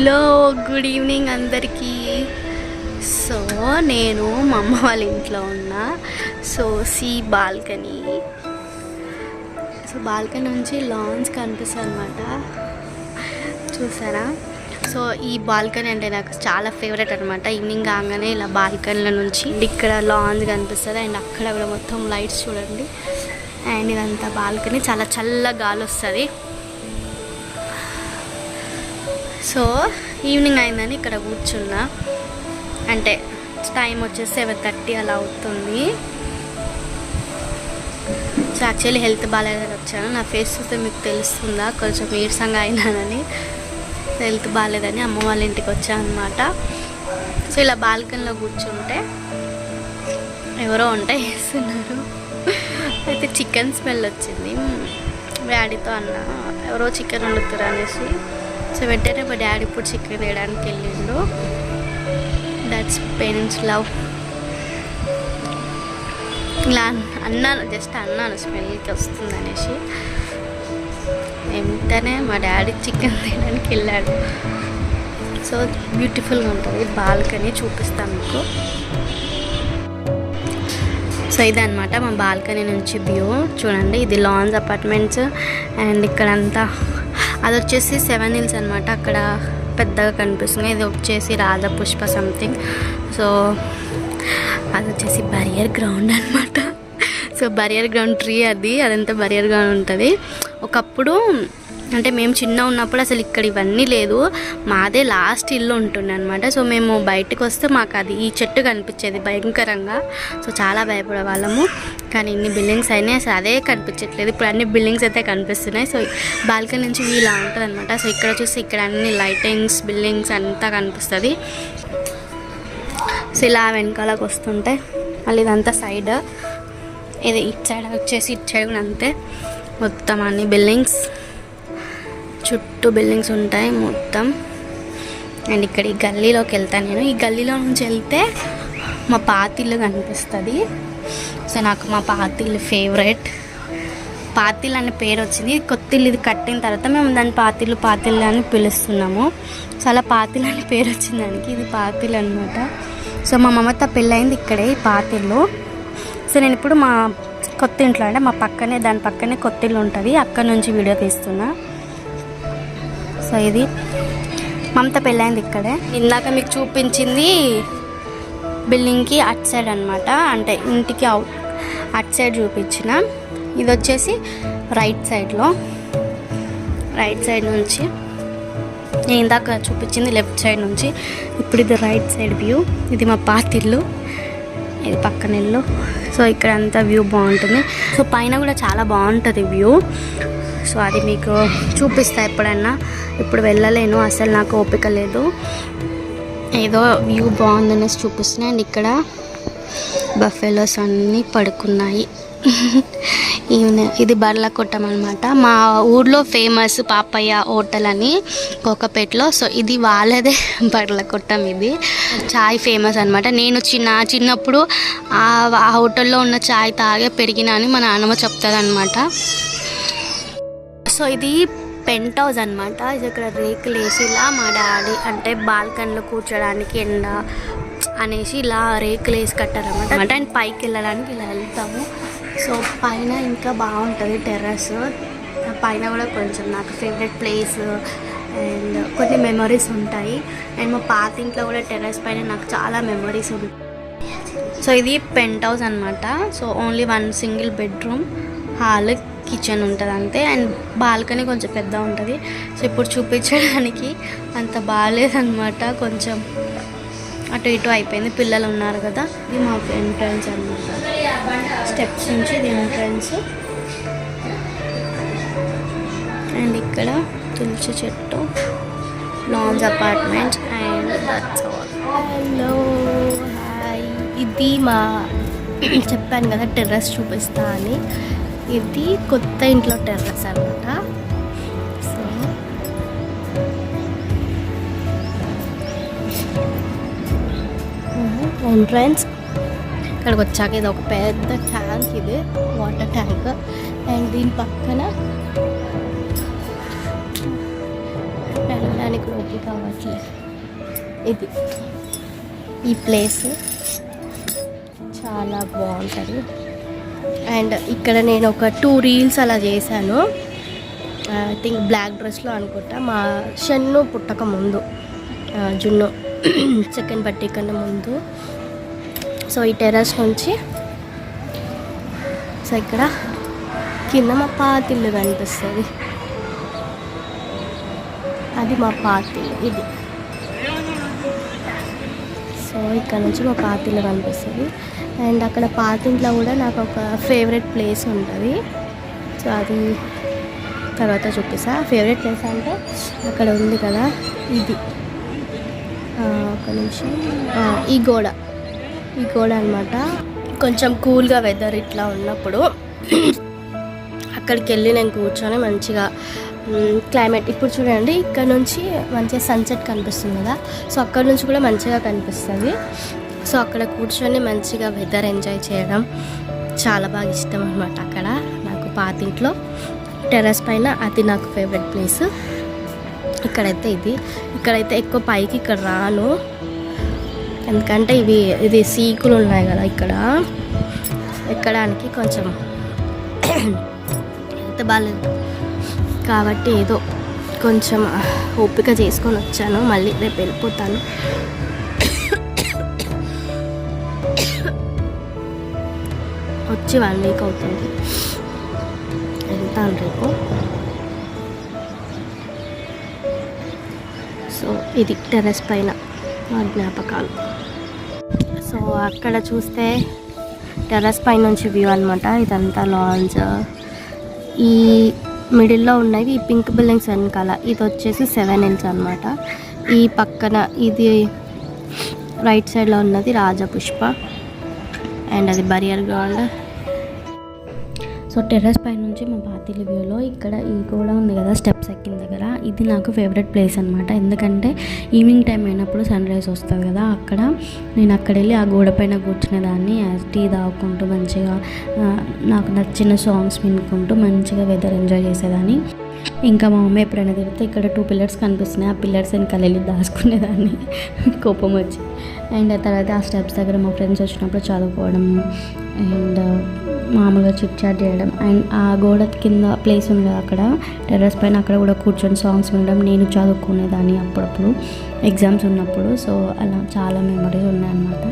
Hello good evening అందరికీ. So నేను మా అమ్మ వాళ్ళ ఇంట్లో ఉన్నా. సో బాల్కనీ నుంచి లాన్స్ కనిపిస్తుంది అనమాట, చూసారా? సో ఈ బాల్కనీ అంటే నాకు చాలా ఫేవరెట్ అనమాట. ఈవినింగ్ కాగానే ఇలా బాల్కనీల నుంచి ఇక్కడ లాన్స్ కనిపిస్తుంది అండ్ అక్కడ కూడా మొత్తం లైట్స్ చూడండి. అండ్ ఇదంతా బాల్కనీ, చాలా చల్ల గాలి వస్తుంది. సో ఈవినింగ్ అయిందని ఇక్కడ కూర్చున్నా. అంటే టైం వచ్చేసి 7:30 అలా అవుతుంది. సో యాక్చువల్లీ హెల్త్ బాగాలేదని వచ్చాను. నా ఫేస్ చూస్తే మీకు తెలుస్తుందా, కొంచెం నీరసంగా అయినానని. హెల్త్ బాగాలేదని అమ్మ వాళ్ళ ఇంటికి వచ్చాను అనమాట. సో ఇలా బాల్కనీలో కూర్చుంటే ఎవరో వంట చేస్తున్నారు. అయితే చికెన్ స్మెల్ వచ్చింది. డాడీతో అన్న ఎవరో చికెన్ వండుతారు అనేసి. సో వెంటనే మా డాడీ ఇప్పుడు చికెన్ వేయడానికి వెళ్ళిండు. That's parents love. ఇలా అన్నాను, జస్ట్ అన్నాను స్మెల్కి వస్తుంది అనేసి. వెంటనే మా డాడీ చికెన్ వేయడానికి వెళ్ళాడు. సో బ్యూటిఫుల్గా ఉంటుంది బాల్కనీ, చూపిస్తాను మీకు. సో ఇదన్నమాట మా బాల్కనీ నుంచి వ్యూ. చూడండి, ఇది లాన్స్ అపార్ట్మెంట్స్. అండ్ ఇక్కడంతా అది వచ్చేసి 7 Hills అనమాట, అక్కడ పెద్దగా కనిపిస్తుంది. ఇది వచ్చేసి రాజపుష్ప సంథింగ్. సో అది వచ్చేసి బరియర్ గ్రౌండ్ అనమాట. సో బరియర్ గ్రౌండ్ ట్రీ అదంతా బరియర్ గ్రౌండ్ ఉంటుంది. ఒకప్పుడు అంటే మేము చిన్న ఉన్నప్పుడు అసలు ఇక్కడ ఇవన్నీ లేదు, మాదే లాస్ట్ ఇల్లు ఉంటుండే అనమాట. సో మేము బయటకు వస్తే మాకు అది ఈ చెట్టు కనిపించేది భయంకరంగా. సో చాలా భయపడే వాళ్ళము. కానీ ఇన్ని బిల్డింగ్స్ అయినాయి, అసలు అదే కనిపించట్లేదు. ఇప్పుడు అన్ని బిల్డింగ్స్ అయితే కనిపిస్తున్నాయి. సో బాల్కనీ నుంచి ఇలా ఉంటుంది అనమాట. సో ఇక్కడ చూస్తే ఇక్కడ అన్ని లైటింగ్స్, బిల్డింగ్స్ అంతా కనిపిస్తుంది. సో ఇలా వెనకాలకు వస్తుంటాయి. మళ్ళీ ఇదంతా సైడ్, ఇది ఇటు సైడ్ వచ్చేసి ఇటు సైడ్ కూడా అంతే. మొత్తం అన్ని బిల్డింగ్స్, చుట్టూ బిల్డింగ్స్ ఉంటాయి మొత్తం. అండ్ ఇక్కడ ఈ గల్లీలోకి వెళ్తాను నేను. ఈ గల్లీలో నుంచి వెళ్తే మా పాతిల్లు కనిపిస్తుంది. సో నాకు మా పాతిల్లు ఫేవరెట్. పాతిల్లు అనే పేరు వచ్చింది. కొత్తిల్లు ఇది కట్టిన తర్వాత మేము దాన్ని పాతిల్లు అని పిలుస్తున్నాము. సో అలా పాతిల్లు అనే పేరు వచ్చింది దానికి. ఇది పాతిల్లు అనమాట. సో మా మమత పెళ్ళయింది ఇక్కడే, ఈ పాతిల్లు. సో నేను ఇప్పుడు మా కొత్త ఇంట్లో, అంటే మా పక్కనే, దాని పక్కనే కొత్తిల్లు ఉంటుంది, అక్కడ నుంచి వీడియో తీస్తున్నా. సో ఇది మమత పెళ్ళైంది ఇక్కడే. ఇందాక మీకు చూపించింది బిల్డింగ్కి అట్ సైడ్ అనమాట, అంటే ఇంటికి అట్ సైడ్ చూపించిన. ఇది వచ్చేసి రైట్ సైడ్ నుంచి, నేను ఇందాక చూపించింది లెఫ్ట్ సైడ్ నుంచి. ఇప్పుడు ఇది రైట్ సైడ్ వ్యూ. ఇది మా పాతిల్లు, ఇది పక్కన ఇల్లు. సో ఇక్కడ అంతా వ్యూ బాగుంటుంది. సో పైన కూడా చాలా బాగుంటుంది వ్యూ. సో అది మీకు చూపిస్తా ఎప్పుడన్నా. ఇప్పుడు వెళ్ళలేను, అసలు నాకు ఓపిక లేదు. ఏదో వ్యూ బాగుందనేసి చూపిస్తున్నాయి. అండ్ ఇక్కడ బఫెలోస్ అన్నీ పడుకున్నాయి. ఇది బర్ల కొట్టం అనమాట. మా ఊర్లో ఫేమస్ పాపయ్య హోటల్ అని కోకపేటలో. సో ఇది వాళ్ళదే బర్ల కొట్టం. ఇది చాయ్ ఫేమస్ అనమాట. నేను చిన్నప్పుడు ఆ హోటల్లో ఉన్న చాయ్ తాగే పెరిగినా అని మా నాన్నమ్మ చెప్తుంది అనమాట. సో ఇది పెంట్ హౌస్ అనమాట. ఇది ఇక్కడ రేకులు వేసి ఇలా మా డాడీ అంటే బాల్కనీలో కూర్చోడానికి ఎండ అనేసి ఇలా రేకులు వేసి కట్టారనమాట. అండ్ పైకి వెళ్ళడానికి ఇలా వెళ్తాము. సో పైన ఇంకా బాగుంటుంది టెర్రస్. పైన కూడా కొంచెం నాకు ఫేవరెట్ ప్లేస్ అండ్ కొన్ని మెమరీస్ ఉంటాయి. అండ్ మా పాత ఇంట్లో కూడా టెర్రస్ పైన నాకు చాలా మెమరీస్ ఉంటాయి. సో ఇది పెంట్ హౌస్ అనమాట. So only 1 single bedroom, hall, kitchen ఉంటుంది అంతే. అండ్ బాల్కనీ కొంచెం పెద్ద ఉంటుంది. సో ఇప్పుడు చూపించడానికి అంత బాగాలేదన్నమాట, కొంచెం అటు ఇటు అయిపోయింది. పిల్లలు ఉన్నారు కదా. ఇది మా ఎంట్రన్స్ అనమాట. స్టెప్స్ నుంచి ఇది ఎంట్రన్స్. అండ్ ఇక్కడ తులసి చెట్టు, lance apartment. And that's all. Hello, hi. ఇది మా చెప్పాను కదా టెర్రస్ చూపిస్తా అని. ఇది కొత్త ఇంట్లో టెర్రస్ అనమాట. So entrance. ఇక్కడికి వచ్చాక ఇది ఒక పెద్ద ట్యాంక్, ఇది వాటర్ ట్యాంక్. అండ్ దీని పక్కన చూడడానికి ఓకే కావట్లేదు. ఇది ఈ ప్లేస్ చాలా బాగుంటుంది. అండ్ ఇక్కడ నేను ఒక 2 రీల్స్ అలా చేశాను. ఐ థింక్ బ్లాక్ డ్రెస్లో అనుకుంటా. మా షన్ను పుట్టక ముందు, జున్ను సెకండ్ బర్త్డే కన్నా ముందు. సో ఈ టెర్రస్ నుంచి సో ఇక్కడ కింద మా పాతిల్లు కనిపిస్తుంది. అది మా పాతిల్లు. ఇది సో ఇక్కడ నుంచి మా పాతిల్లు కనిపిస్తుంది. అండ్ అక్కడ పాతింట్లో కూడా నాకు ఒక ఫేవరెట్ ప్లేస్ ఉంటుంది. సో అది తర్వాత చూపిస్తా. ఫేవరెట్ ప్లేస్ అంటే అక్కడ ఉంది కదా, ఇది ఒక నిమిషం, ఈ గోడ అనమాట. కొంచెం కూల్గా వెదర్ ఇట్లా ఉన్నప్పుడు అక్కడికి వెళ్ళి నేను కూర్చొని మంచిగా క్లైమేట్, ఇప్పుడు చూడండి ఇక్కడ నుంచి మంచిగా సన్సెట్ కనిపిస్తుంది కదా, సో అక్కడ నుంచి కూడా మంచిగా కనిపిస్తుంది. సో అక్కడ కూర్చొని మంచిగా వెదర్ ఎంజాయ్ చేయడం చాలా బాగా ఇష్టం అనమాట. అక్కడ నాకు పాతింట్లో టెర్రస్ పైన అది నాకు ఫేవరెట్ ప్లేస్. ఇక్కడైతే ఎక్కువ పైకి ఇక్కడ రాను, ఎందుకంటే ఇది సీకులు ఉన్నాయి కదా, ఇక్కడ ఎక్కడానికి కొంచెం ఎంత బాగాలేదు కాబట్టి ఏదో కొంచెం ఓపిక చేసుకొని వచ్చాను. మళ్ళీ రేపు వెళ్ళిపోతాను. వచ్చి 1 వీక్ అవుతుంది, వెళ్తాను రేపు. సో ఇది టెర్రస్ పైన మా జ్ఞాపకాలు. సో అక్కడ చూస్తే టెర్రస్ పైన నుంచి వ్యూ అనమాట. ఇదంతా లాంజ్. ఈ మిడిల్లో ఉన్నవి ఈ పింక్ బిల్డింగ్స్ వెనకాల ఇది వచ్చేసి 7 Hills అనమాట. ఈ పక్కన ఇది రైట్ సైడ్లో ఉన్నది రాజపుష్ప అండ్ అది బరియర్ గ్రౌండ్. సో టెర్రస్ పై నుంచి మా పాతిలి వ్యూలో ఇక్కడ ఈ గోడ ఉంది కదా, స్టెప్స్ ఎక్కిన దగ్గర, ఇది నాకు ఫేవరెట్ ప్లేస్ అనమాట. ఎందుకంటే ఈవినింగ్ టైం అయినప్పుడు సన్ రైజ్ వస్తుంది కదా, అక్కడ నేను అక్కడ వెళ్ళి ఆ గోడ పైన కూర్చునేదాన్ని, టీ తాగుకుంటూ మంచిగా నాకు నచ్చిన సాంగ్స్ వినుకుంటూ మంచిగా వెదర్ ఎంజాయ్ చేసేదాన్ని. ఇంకా మా మమ్మీ ఎప్పుడైనా తిరిగితే ఇక్కడ 2 పిల్లర్స్ కనిపిస్తున్నాయి, ఆ పిల్లర్స్ వెనకాల వెళ్ళి దాచుకునేదాన్ని కోపం వచ్చి. అండ్ ఆ తర్వాత ఆ స్టెప్స్ దగ్గర మా ఫ్రెండ్స్ వచ్చినప్పుడు చదువుకోవడం అండ్ మామూలుగా చిట్ చాట్ చేయడం. అండ్ ఆ గోడ కింద ప్లేస్ ఉంది కదా అక్కడ టెర్రస్ పైన, అక్కడ కూడా కూర్చొని సాంగ్స్ వినడం, నేను చదువుకునేదాన్ని అప్పుడప్పుడు ఎగ్జామ్స్ ఉన్నప్పుడు. సో అలా చాలా మెమరీస్ ఉన్నాయన్నమాట.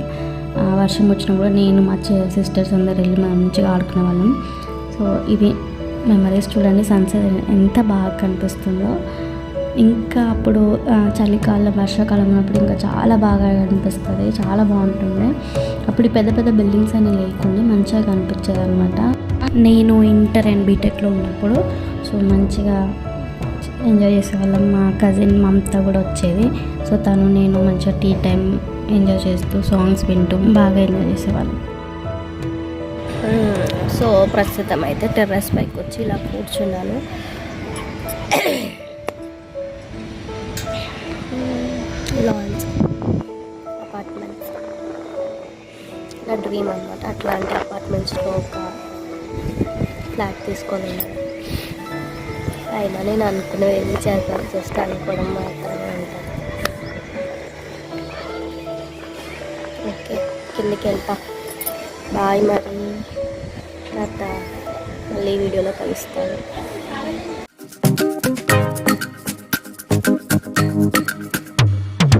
వర్షం వచ్చినప్పుడు నేను మా సిస్టర్స్ అందరు వెళ్ళి మంచిగా ఆడుకునే వాళ్ళం. సో ఇది మెమరీస్. చూడండి సన్సెట్ ఎంత బాగా కనిపిస్తుందో. ఇంకా అప్పుడు చలికాలం వర్షాకాలం ఉన్నప్పుడు ఇంకా చాలా బాగా కనిపిస్తుంది, చాలా బాగుంటుంది. అప్పుడు పెద్ద పెద్ద బిల్డింగ్స్ అని లేకుండా మంచిగా కనిపించేది అనమాట. నేను ఇంటర్ అండ్ బీటెక్లో ఉన్నప్పుడు సో మంచిగా ఎంజాయ్ చేసేవాళ్ళం. మా కజిన్ మమత కూడా వచ్చేది. సో తను నేను మంచిగా టీ టైం ఎంజాయ్ చేస్తూ సాంగ్స్ వింటూ బాగా ఎంజాయ్ చేసేవాళ్ళం. సో ప్రస్తుతం అయితే టెర్రస్ పైకి వచ్చి ఇలా కూర్చున్నాను. లాంజ్ అపార్ట్మెంట్స్ నా డ్రీమ్ అనమాట. అట్లాంటి అపార్ట్మెంట్స్లో ఒక ఫ్లాట్ తీసుకొని ఉన్నాను. అయినా నేను అనుకునేది ఏమి చేద్దాం, జస్ట్ అనుకోవడం మాత్రమే ఉంటుంది. ఓకే, కిందికి వెళ్తా. బాయ్. మరి తర్వాత మళ్ళీ వీడియోలో కలుస్తాను.